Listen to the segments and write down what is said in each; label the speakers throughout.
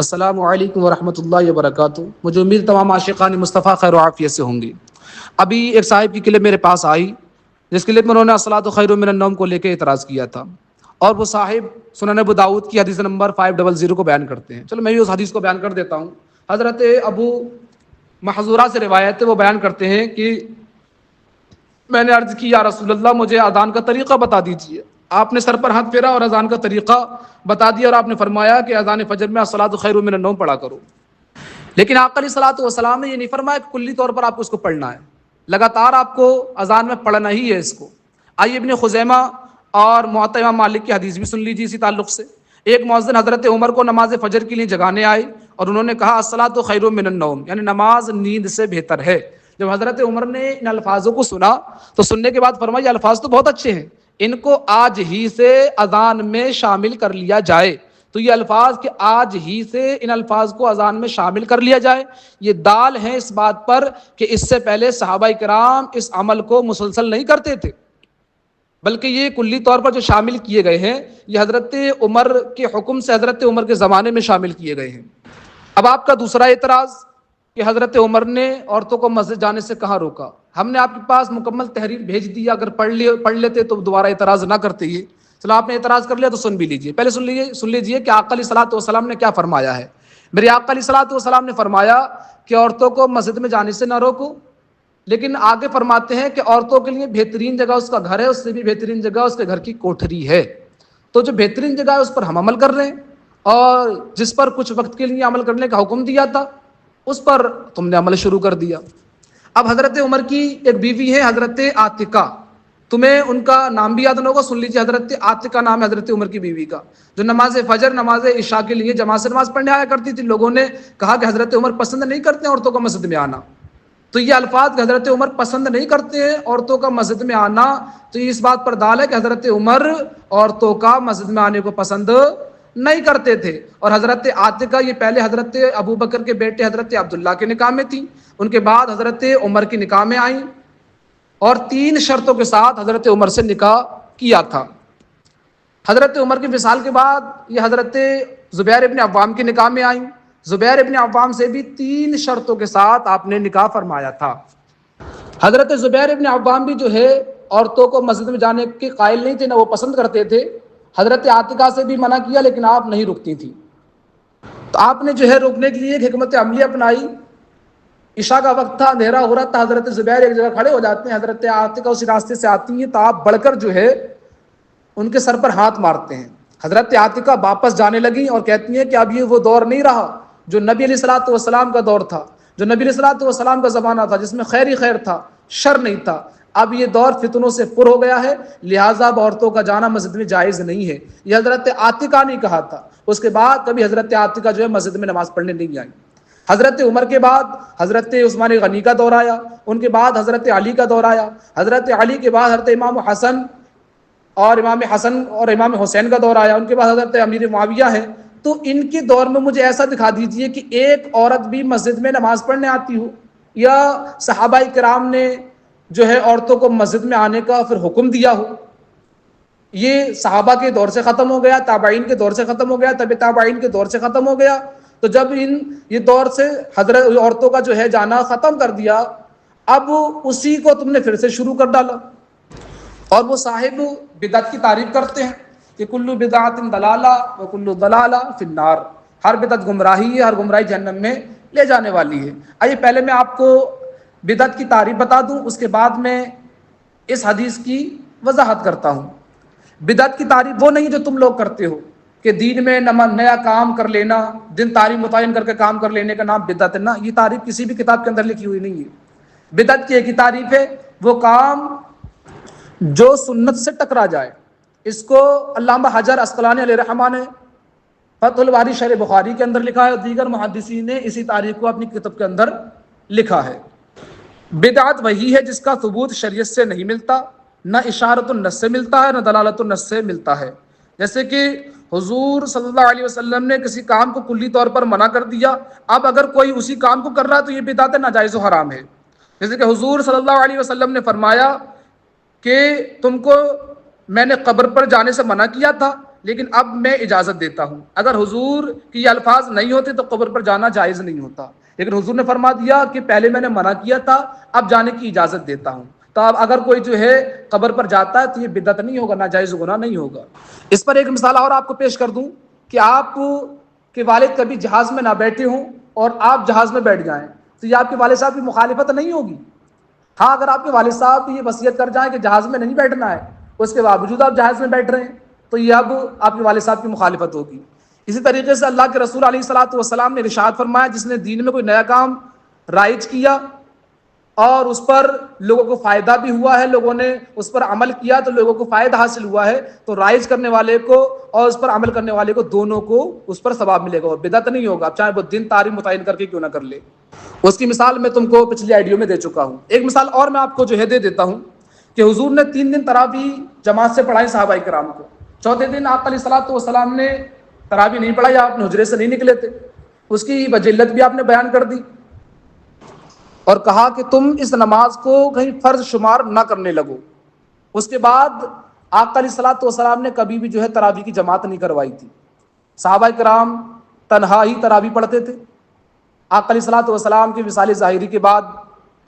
Speaker 1: السلام علیکم ورحمۃ اللہ وبرکاتہ۔ مجھے امید تمام عاشقان مصطفیٰ خیر و عافیت سے ہوں گی۔ ابھی ایک صاحب کی کلپ میرے پاس آئی، جس کلپ میں انہوں نے الصلاۃ خیر من النوم کو لے کے اعتراض کیا تھا، اور وہ صاحب سنن ابو داؤد کی حدیث نمبر 500 کو بیان کرتے ہیں۔ چلو میں بھی اس حدیث کو بیان کر دیتا ہوں۔ حضرت ابو محذورہ سے روایت ہے، وہ بیان کرتے ہیں کہ میں نے عرض کی یا رسول اللہ مجھے اذان کا طریقہ بتا دیجیے۔ آپ نے سر پر ہاتھ پھیرا اور اذان کا طریقہ بتا دیا، اور آپ نے فرمایا کہ اذان فجر میں الصلاۃ خیر من النوم پڑھا کرو۔ لیکن آپ علیہ الصلاۃ والسلام نے یہ نہیں فرمایا کہ کلی طور پر آپ کو اس کو پڑھنا ہے، لگاتار آپ کو اذان میں پڑھنا ہی ہے اس کو۔ آئیے ابن خزیمہ اور موطا امام مالک کی حدیث بھی سن لیجیے اسی تعلق سے۔ ایک مؤذن حضرت عمر کو نماز فجر کے لیے جگانے آئے اور انہوں نے کہا الصلاۃ خیر من النوم، یعنی نماز نیند سے بہتر ہے۔ جب حضرت عمر نے ان الفاظوں کو سنا تو سننے کے بعد فرمایا یہ الفاظ تو بہت اچھے ہیں، ان کو آج ہی سے اذان میں شامل کر لیا جائے۔ تو یہ الفاظ کہ آج ہی سے ان الفاظ کو اذان میں شامل کر لیا جائے، یہ دال ہیں اس بات پر کہ اس سے پہلے صحابہ کرام اس عمل کو مسلسل نہیں کرتے تھے، بلکہ یہ کلی طور پر جو شامل کیے گئے ہیں یہ حضرت عمر کے حکم سے حضرت عمر کے زمانے میں شامل کیے گئے ہیں۔ اب آپ کا دوسرا اعتراض کہ حضرت عمر نے عورتوں کو مسجد جانے سے کہاں روکا؟ ہم نے آپ کے پاس مکمل تحریر بھیج دی، اگر پڑھ لیتے تو دوبارہ اعتراض نہ کرتے یہ۔ چلو آپ نے اعتراض کر لیا تو سن بھی لیجیے، پہلے سن لیجیے کہ آقا علیہ الصلوۃ والسلام نے کیا فرمایا ہے۔ میرے آقا علیہ الصلوۃ والسلام نے فرمایا کہ عورتوں کو مسجد میں جانے سے نہ روکو، لیکن آگے فرماتے ہیں کہ عورتوں کے لیے بہترین جگہ اس کا گھر ہے، اس سے بھی بہترین جگہ اس کے گھر کی کوٹھری ہے۔ تو جو بہترین جگہ ہے اس پر ہم عمل کر رہے ہیں، اور جس پر کچھ وقت کے لیے عمل کرنے کا حکم دیا تھا اس پر تم نے عمل شروع کر دیا۔ اب حضرت عمر کی ایک بیوی ہے حضرت عاتقہ، تمہیں ان کا نام بھی یاد نہ ہوگا، سن لیجیے۔ حضرت عاتقہ نام ہے حضرت عمر کی بیوی کا، جو نماز فجر نماز عشاء کے لیے جماعت سے نماز پڑھنے آیا کرتی تھی۔ لوگوں نے کہا کہ حضرت عمر پسند نہیں کرتے ہیں عورتوں کو مسجد میں آنا، تو یہ الفاظ کہ حضرت عمر پسند نہیں کرتے ہیں عورتوں کا مسجد میں آنا، تو یہ اس بات پر دال ہے کہ حضرت عمر عورتوں کا مسجد میں آنے کو پسند نہیں کرتے تھے۔ اور حضرت عاتقہ یہ پہلے حضرت ابو بکر کے بیٹے حضرت عبداللہ کے نکاح میں تھیں، ان کے بعد حضرت عمر کی نکاح میں آئیں، اور 3 شرطوں کے ساتھ حضرت عمر سے نکاح کیا تھا۔ حضرت عمر کی وصال کے بعد یہ حضرت زبیر ابن عوام کی نکاح میں آئیں، زبیر ابن عوام سے بھی 3 شرطوں کے ساتھ آپ نے نکاح فرمایا تھا۔ حضرت زبیر ابن عوام بھی جو ہے عورتوں کو مسجد میں جانے کے قائل نہیں تھے، نہ وہ پسند کرتے تھے۔ حضرت عاتقہ سے بھی منع کیا لیکن آپ نہیں رکتی تھیں، تو آپ نے جو ہے روکنے کے لیے ایک حکمت عملی اپنائی۔ عشاء کا وقت تھا، اندھیرا ہو رہا تھا، حضرت زبیر ایک جگہ کھڑے ہو جاتے ہیں، حضرت عاتقہ اسی راستے سے آتی ہیں، تو آپ بڑھ کر جو ہے ان کے سر پر ہاتھ مارتے ہیں۔ حضرت عاتقہ واپس جانے لگیں اور کہتی ہیں کہ اب یہ وہ دور نہیں رہا جو نبی علیہ الصلوۃ والسلام کا دور تھا، جو نبی علیہ الصلوۃ والسلام کا زمانہ تھا، جس میں خیر ہی خیر تھا، شر نہیں تھا۔ اب یہ دور فتنوں سے پر ہو گیا ہے، لہٰذا اب عورتوں کا جانا مسجد میں جائز نہیں ہے۔ یہ حضرت عاتقہ نے کہا تھا۔ اس کے بعد کبھی حضرت عاتقہ جو ہے مسجد میں نماز پڑھنے نہیں آئی۔ حضرت عمر کے بعد حضرت عثمان غنی کا دور آیا، ان کے بعد حضرت علی کا دور آیا، حضرت علی کے بعد حضرت امام حسن اور امام حسین کا دور آیا، ان کے بعد حضرت امیر معاویہ ہے۔ تو ان کے دور میں مجھے ایسا دکھا دیجئے کہ ایک عورت بھی مسجد میں نماز پڑھنے آتی ہو، یا صحابہ کرام نے جو ہے عورتوں کو مسجد میں آنے کا پھر حکم دیا ہو۔ یہ صحابہ کے دور سے ختم ہو گیا، تابعین کے دور سے ختم ہو گیا، تبع تابعین کے دور سے ختم ہو گیا۔ تو جب یہ دور سے حضرت عورتوں کا جو ہے جانا ختم کر دیا، اب اسی کو تم نے پھر سے شروع کر ڈالا۔ اور وہ صاحب بدعت کی تعریف کرتے ہیں کہ کل بدعت ضلالہ وکل ضلالہ فی النار، ہر بدعت گمراہی ہے، ہر گمراہی جہنم میں لے جانے والی ہے۔ آئیے پہلے میں آپ کو بدعت کی تعریف بتا دوں، اس کے بعد میں اس حدیث کی وضاحت کرتا ہوں۔ بدعت کی تعریف وہ نہیں جو تم لوگ کرتے ہو کہ دین میں نیا کام کر لینا، دن تاریخ متعین کر کے کام کر لینے کا نام بدعت ہے۔ نہ، یہ تعریف کسی بھی کتاب کے اندر لکھی ہوئی نہیں ہے۔ بدعت کی ایک ہی تعریف ہے، وہ کام جو سنت سے ٹکرا جائے۔ اس کو علامہ حجر عسقلانی علیہ رحمہ نے فتح الباری شرح بخاری کے اندر لکھا ہے، اور دیگر محدثین نے اسی تعریف کو اپنی کتب کے اندر لکھا ہے۔ بدعت وہی ہے جس کا ثبوت شریعت سے نہیں ملتا، نہ اشارت النص سے ملتا ہے، نہ دلالت النص سے ملتا ہے۔ جیسے کہ حضور صلی اللہ علیہ وسلم نے کسی کام کو کلی طور پر منع کر دیا، اب اگر کوئی اسی کام کو کر رہا ہے تو یہ بدعت ناجائز و حرام ہے۔ جیسے کہ حضور صلی اللہ علیہ وسلم نے فرمایا کہ تم کو میں نے قبر پر جانے سے منع کیا تھا، لیکن اب میں اجازت دیتا ہوں. اگر حضور کی یہ الفاظ نہیں ہوتے تو قبر پر جانا جائز نہیں ہوتا, لیکن حضور نے فرما دیا کہ پہلے میں نے منع کیا تھا, اب جانے کی اجازت دیتا ہوں. تو اب اگر کوئی جو ہے قبر پر جاتا ہے تو یہ بدعت نہیں ہوگا, ناجائز گناہ نہیں ہوگا. اس پر ایک مثال اور آپ کو پیش کر دوں کہ آپ کے والد کبھی جہاز میں نہ بیٹھے ہوں اور آپ جہاز میں بیٹھ جائیں, تو یہ آپ کے والد صاحب کی مخالفت نہیں ہوگی. ہاں, اگر آپ کے والد صاحب یہ وصیت کر جائیں کہ جہاز میں نہیں بیٹھنا ہے, اس کے باوجود آپ جہاز میں بیٹھ رہے ہیں, تو یہ اب آپ کے والد صاحب کی مخالفت ہوگی. اسی طریقے سے اللہ کے رسول علیہ الصلوۃ والسلام نے ارشاد فرمایا, جس نے دین میں کوئی نیا کام رائج کیا اور اس پر لوگوں کو فائدہ بھی ہوا ہے, لوگوں نے اس پر عمل کیا تو لوگوں کو فائدہ حاصل ہوا ہے, تو رائج کرنے والے کو اور اس پر عمل کرنے والے کو دونوں کو اس پر ثواب ملے گا, اور بدعت نہیں ہوگا, اب چاہے وہ دن تاریخ متعین کر کے کیوں نہ کر لے. اس کی مثال میں تم کو پچھلی آئیڈیو میں دے چکا ہوں. ایک مثال اور میں آپ کو جو ہے دے دیتا ہوں کہ حضور نے 3 دن تراویح جماعت سے پڑھائی صحابہ کرام کو. چوتھے دن آپ علیہ الصلوۃ والسلام نے تراویح نہیں پڑھائی, آپ نے حجرے سے نہیں نکلے تھے. اس کی وجلت بھی آپ نے بیان کر دی اور کہا کہ تم اس نماز کو کہیں فرض شمار نہ کرنے لگو. اس کے بعد آپ علیہ الصلوۃ والسلام نے کبھی بھی جو ہے تراویح کی جماعت نہیں کروائی تھی. صحابہ کرام تنہا ہی تراویح پڑھتے تھے. آپ علیہ الصلوۃ والسلام کی وصال ظاہری کے بعد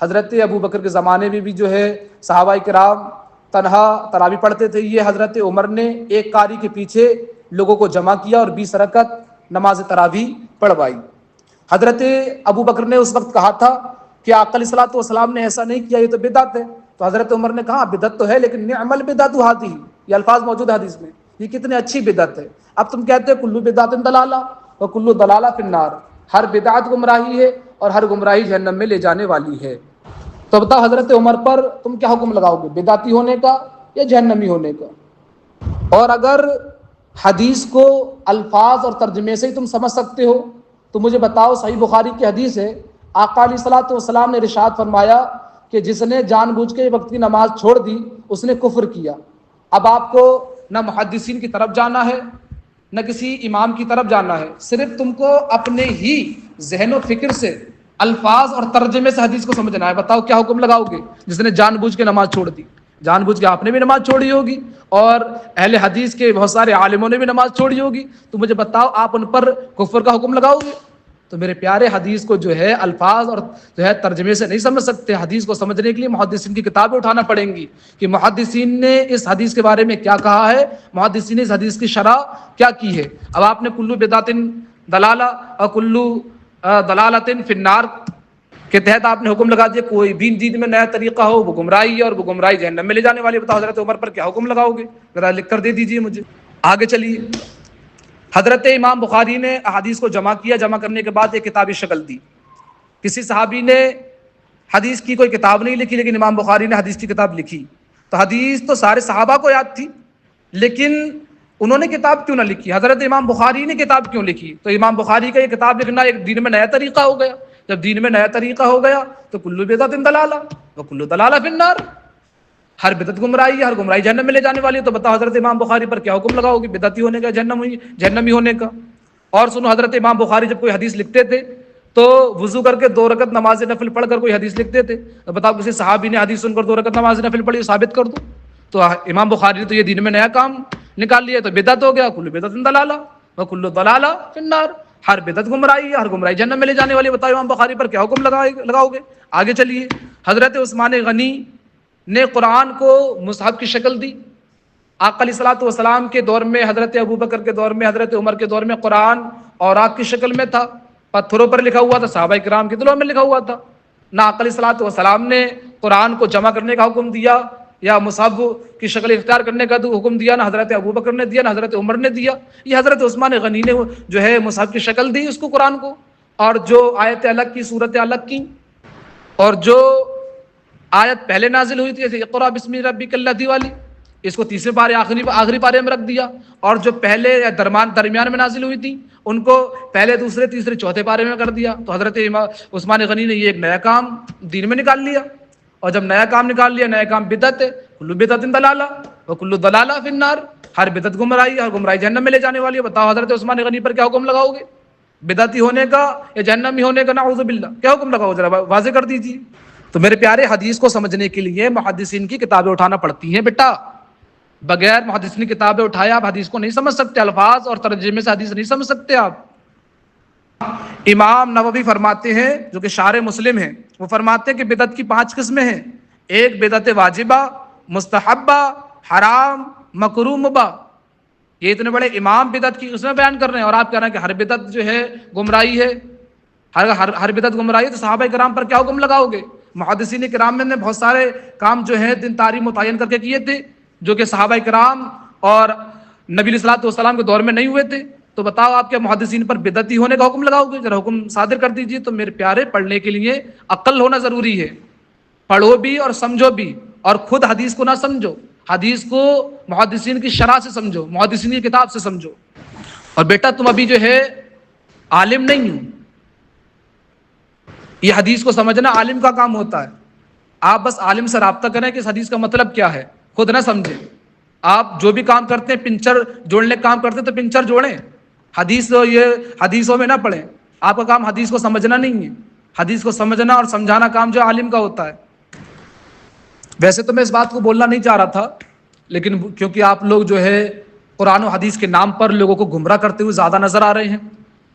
Speaker 1: حضرت ابو بکر کے زمانے میں بھی جو ہے صحابہ کرام تنہا تراویح پڑھتے تھے. یہ حضرت عمر نے ایک قاری کے پیچھے لوگوں کو جمع کیا اور 20 رکعت نماز تراویح پڑھوائی. حضرت ابو بکر نے اس وقت کہا تھا کہ آقا علیہ الصلوۃ والسلام نے ایسا نہیں کیا, یہ تو بدعت ہے. تو حضرت عمر نے کہا بدعت تو ہے, لیکن نعم البدعۃ ہذہ, یہ الفاظ موجود ہے حدیث میں, یہ کتنی اچھی بدعت ہے. اب تم کہتے ہو کل بدعۃ ضلالہ وکل ضلالہ فی النار, ہر بدعت گمراہی ہے اور ہر گمراہی جہنم میں لے جانے والی ہے. تو بتاؤ حضرت عمر پر تم کیا حکم لگاؤ گے, بدعتی ہونے کا یا جہنمی ہونے کا؟ اور اگر حدیث کو الفاظ اور ترجمے سے ہی تم سمجھ سکتے ہو تو مجھے بتاؤ, صحیح بخاری کی حدیث ہے, آقا علیہ الصلوۃ والسلام نے ارشاد فرمایا کہ جس نے جان بوجھ کے وقت کی نماز چھوڑ دی اس نے کفر کیا. اب آپ کو نہ محدثین کی طرف جانا ہے نہ کسی امام کی طرف جانا ہے, صرف تم کو اپنے ہی ذہن و فکر سے الفاظ اور ترجمے سے حدیث کو سمجھنا ہے. بتاؤ کیا حکم لگاؤ گے جس نے جان بوجھ کے نماز چھوڑ دی؟ جان بوجھ کے آپ نے بھی نماز چھوڑی ہوگی اور اہل حدیث کے بہت سارے عالموں نے بھی نماز چھوڑی ہوگی, تو مجھے بتاؤ آپ ان پر کفر کا حکم لگاؤ گے؟ تو میرے پیارے, حدیث کو جو ہے الفاظ اور جو ہے ترجمے سے نہیں سمجھ سکتے. حدیث کو سمجھنے کے لیے محدثین کی کتابیں اٹھانا پڑیں گی کہ محدثین نے اس حدیث کے بارے میں کیا کہا ہے, محدثین نے اس حدیث کی شرح کیا کی ہے. اب آپ نے کلو بدعت ضلالہ اور کلو ضلالۃ فی النار کے تحت آپ نے حکم لگا دیا کوئی بھی دین میں نیا طریقہ ہو وہ گمراہی ہے اور وہ گمراہی جہنم میں لے جانے والی. بتاؤ حضرت عمر پر کیا حکم لگاؤ گے؟ ذرا لکھ کر دے دیجئے مجھے. آگے چلیے. حضرت امام بخاری نے احادیث کو جمع کیا, جمع کرنے کے بعد ایک کتابی شکل دی. کسی صحابی نے حدیث کی کوئی کتاب نہیں لکھی, لیکن امام بخاری نے حدیث کی کتاب لکھی. تو حدیث تو سارے صحابہ کو یاد تھی, لیکن انہوں نے کتاب کیوں نہ لکھی؟ حضرت امام بخاری نے کتاب کیوں لکھی؟ تو امام بخاری کا یہ کتاب لکھنا ایک دین میں نیا طریقہ ہو گیا. جب دین میں نیا طریقہ ہو گیا تو کلو بدعت ضلالہ وکل ضلالہ فی النار, ہر بدعت گمراہی ہے, ہر گمراہی جہنم میں لے جانے والی ہے. تو بتاؤ حضرت امام بخاری پر کیا حکم لگاؤ گے, بدعتی ہونے کا, جہنمی ہونے کا؟ اور سنو, حضرت امام بخاری جب کوئی حدیث لکھتے تھے تو وضو کر کے 2 رکعت نماز نفل پڑھ کر کوئی حدیث لکھتے تھے. تو بتاؤ کسی صحابی نے حدیث سن کر 2 رکعت نماز نفل پڑھی, ثابت کر دو. تو امام بخاری نے تو یہ دین میں نیا کام نکال لیا, تو بدعت ہو گیا, کل بدعت ضلالہ وکل ضلالہ فی النار, ہر بدعت گمراہی ہے, ہر گمراہی جہنم میں لے جانے والی. بتاؤ امام بخاری پر کیا حکم لگاؤ گے؟ آگے چلیے. حضرت عثمان غنی نے قرآن کو مصحف کی شکل دی. آقا علیہ الصلوۃ والسلام کے دور میں, حضرت ابو بکر کے دور میں, حضرت عمر کے دور میں قرآن اوراق کی شکل میں تھا, پتھروں پر لکھا ہوا تھا, صحابہ کرام کے دلوں میں لکھا ہوا تھا. نہ آقا علیہ الصلوۃ والسلام نے قرآن کو جمع کرنے کا حکم دیا یا مصحف کی شکل اختیار کرنے کا حکم دیا, نہ حضرت ابو بکر نے دیا, نہ حضرت عمر نے دیا. یہ حضرت عثمان غنی نے جو ہے مصحف کی شکل دی اس کو, قرآن کو, اور جو آیت الگ کی, صورت الگ کی, اور جو آیت پہلے نازل ہوئی تھی جیسے اقرأ بسم ربک الذی والی, اس کو تیسرے پارے آخری پارے میں رکھ دیا. اور جو پہلے درمیان میں نازل ہوئی تھی ان کو پہلے, دوسرے, تیسرے, چوتھے پارے میں کر دیا. تو حضرت عثمان غنی نے یہ ایک نیا کام دین میں نکال لیا, اور جب نیا کام نکال لیا, نیا کام بدعت ہے, کل بدعت ضلالہ وکل ضلالہ فی النار, ہر بدعت گمراہی, ہر گمراہی جہنم میں لے جانے والی ہے. بتاؤ حضرت عثمان غنی پر کیا حکم لگاؤ گے, بدعتی ہونے کا یا جہنمی ہونے کا؟ نعوذ باللہ, کیا حکم لگاؤ, ذرا واضح کر دیجیے. تو میرے پیارے, حدیث کو سمجھنے کے لیے محدثین کی کتابیں اٹھانا پڑتی ہیں بیٹا. بغیر محدثین کی کتابیں اٹھائے آپ حدیث کو نہیں سمجھ سکتے، الفاظ اور ترجمے سے حدیث نہیں سمجھ سکتے آپ۔ امام نووی فرماتے ہیں، جو کہ شارح مسلم ہیں، وہ فرماتے ہیں کہ بدعت کی 5 قسمیں ہیں۔ ایک بدعت واجبہ، مستحبہ، حرام، مکروہ، مباح۔ یہ اتنے بڑے امام بدعت کی قسمیں بیان کر رہے ہیں، اور آپ کہہ رہے ہیں کہ ہر بدعت جو ہے گمراہی ہے، ہر بدعت گمراہی ہے، تو صحابہ کرام پر کیا حکم لگاؤ گے؟ محدثین کرام نے بہت سارے کام جو ہے دن تاریخ متعین کر کے کیے تھے، جو کہ صحابہ کرام اور نبی علیہ الصلوۃ والسلام کے دور میں نہیں ہوئے تھے۔ تو بتاؤ آپ کے محدثین پر بدعتی ہونے کا حکم لگاؤ گے؟ ذرا حکم صادر کر دیجئے۔ تو میرے پیارے، پڑھنے کے لیے عقل ہونا ضروری ہے، پڑھو بھی اور سمجھو بھی، اور خود حدیث کو نہ سمجھو، حدیث کو محدثین کی شرح سے سمجھو، محدثین کی کتاب سے سمجھو۔ اور بیٹا تم ابھی جو ہے عالم نہیں ہو، یہ حدیث کو سمجھنا عالم کا کام ہوتا ہے۔ آپ بس عالم سے رابطہ کریں کہ اس حدیث کا مطلب کیا ہے، خود نہ سمجھیں۔ آپ جو بھی کام کرتے ہیں، پنچر جوڑنے کا کام کرتے ہیں تو پنچر جوڑیں، یہ حدیثوں میں نہ پڑھیں۔ آپ کا کام حدیث کو سمجھنا نہیں ہے، حدیث کو سمجھنا اور سمجھانا کام جو عالم کا ہوتا ہے۔ ویسے تو میں اس بات کو بولنا نہیں چاہ رہا تھا، لیکن کیونکہ آپ لوگ جو ہے قرآن و حدیث کے نام پر لوگوں کو گمراہ کرتے ہوئے زیادہ نظر آ رہے ہیں،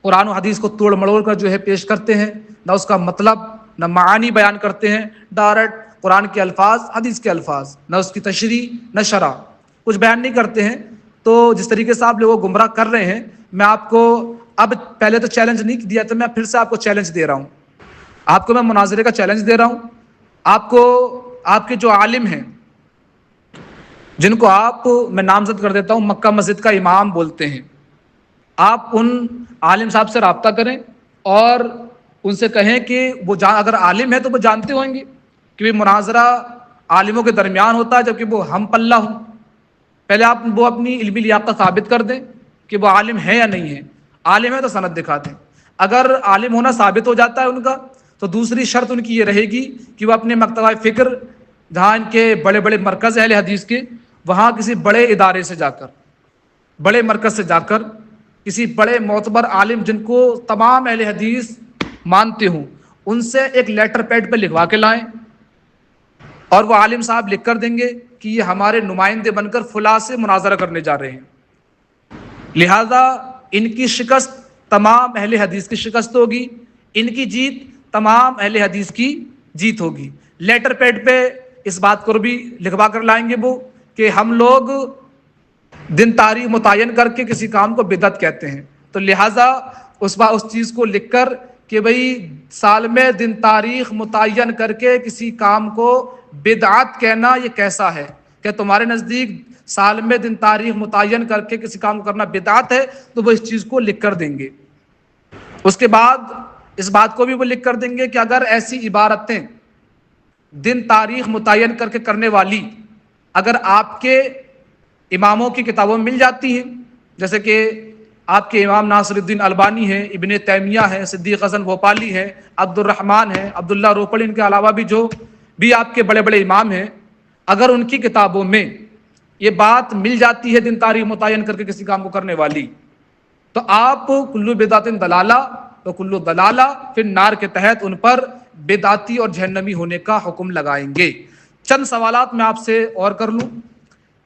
Speaker 1: قرآن و حدیث کو توڑ مڑوڑ کر جو ہے پیش کرتے ہیں، نہ اس کا مطلب نہ معانی بیان کرتے ہیں، ڈائریکٹ قرآن کے الفاظ، حدیث کے الفاظ، نہ اس کی تشریح نہ شرح، کچھ بیان نہیں کرتے ہیں۔ تو جس طریقے سے آپ لوگوں کو گمراہ کر رہے ہیں، میں آپ کو اب پہلے تو چیلنج نہیں دیا تھا، میں پھر سے آپ کو چیلنج دے رہا ہوں، آپ کو میں مناظرے کا چیلنج دے رہا ہوں۔ آپ کو آپ کے جو عالم ہیں، جن کو میں نامزد کر دیتا ہوں مکہ مسجد کا امام بولتے ہیں، آپ ان عالم صاحب سے رابطہ کریں اور ان سے کہیں کہ وہ اگر عالم ہے تو وہ جانتے ہوں گے کہ مناظرہ عالموں کے درمیان ہوتا ہے، جبکہ وہ ہم پلہ ہوں۔ پہلے وہ اپنی علمی لیاقت ثابت کر دیں کہ وہ عالم ہے یا نہیں ہے، عالم ہے تو سند دکھا دیں۔ اگر عالم ہونا ثابت ہو جاتا ہے ان کا، تو دوسری شرط ان کی یہ رہے گی کہ وہ اپنے مکتبہ فکر، جہاں ان کے بڑے بڑے مرکز اہل حدیث کے، وہاں کسی بڑے ادارے سے جا کر، بڑے مرکز سے جا کر، کسی بڑے معتبر عالم جن کو تمام اہل حدیث مانتے ہوں، ان سے ایک لیٹر پیڈ پہ لکھوا کے لائیں، اور وہ عالم صاحب لکھ کر دیں گے کہ یہ ہمارے نمائندے بن کر فلاں سے مناظرہ کرنے جا رہے ہیں، لہذا ان کی شکست تمام اہل حدیث کی شکست ہوگی، ان کی جیت تمام اہل حدیث کی جیت ہوگی۔ لیٹر پیڈ پہ اس بات کو بھی لکھوا کر لائیں گے وہ کہ ہم لوگ دن تاریخ متعین کر کے کسی کام کو بدعت کہتے ہیں، تو لہٰذا اس چیز کو لکھ کر کہ بھئی سال میں دن تاریخ متعین کر کے کسی کام کو بدعت کہنا یہ کیسا ہے؟ کہ تمہارے نزدیک سال میں دن تاریخ متعین کر کے کسی کام کو کرنا بدعت ہے؟ تو وہ اس چیز کو لکھ کر دیں گے۔ اس کے بعد اس بات کو بھی وہ لکھ کر دیں گے کہ اگر ایسی عبارتیں دن تاریخ متعین کر کے کرنے والی اگر آپ کے اماموں کی کتابوں میں مل جاتی ہیں، جیسے کہ آپ کے امام ناصر الدین البانی ہیں، ابن تیمیہ ہیں، صدیق حسن بھوپالی ہیں، عبد الرحمن ہیں، عبداللہ روپڑی، ان کے علاوہ بھی جو بھی آپ کے بڑے بڑے امام ہیں، اگر ان کی کتابوں میں یہ بات مل جاتی ہے دن تاریخ متعین کر کے کسی کام کو کرنے والی، تو آپ کلو بدعت دلالہ و کلو دلالہ فی النار کے تحت ان پر بدعتی اور جہنمی ہونے کا حکم لگائیں گے۔ چند سوالات میں آپ سے اور کر لوں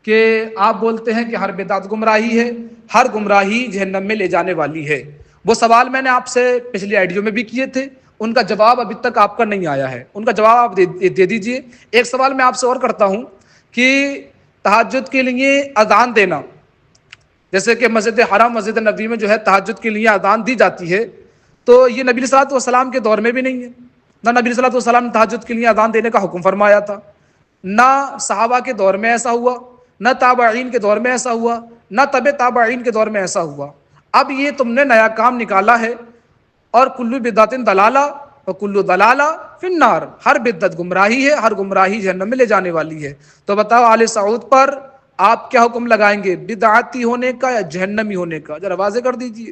Speaker 1: کہ آپ بولتے ہیں کہ ہر بدعت گمراہی ہے، ہر گمراہی جہنم میں لے جانے والی ہے۔ وہ سوال میں نے آپ سے پچھلی آئیڈیو میں بھی کیے تھے، ان کا جواب ابھی تک آپ کا نہیں آیا ہے، ان کا جواب آپ دے دیجئے۔ ایک سوال میں آپ سے اور کرتا ہوں کہ تہجد کے لیے اذان دینا، جیسے کہ مسجد حرام، مسجد نبوی میں جو ہے تہجد کے لیے اذان دی جاتی ہے، تو یہ نبی صلی اللہ علیہ وسلم کے دور میں بھی نہیں ہے، نہ نبی صلی اللہ علیہ وسلم نے تہجد کے لیے اذان دینے کا حکم فرمایا تھا، نہ صحابہ کے دور میں ایسا ہوا، نہ تابعین کے دور میں ایسا ہوا، نہ تبع تابعین کے دور میں ایسا ہوا۔ اب یہ تم نے نیا کام نکالا ہے، اور کلو بدعت دلالہ و کلو دلالہ فی النار، ہر بدعت گمراہی ہے، ہر گمراہی جہنم میں لے جانے والی ہے۔ تو بتاؤ آل سعود پر آپ کیا حکم لگائیں گے، بدعتی ہونے کا یا جہنمی ہونے کا؟ ذرا واضح کر دیجئے۔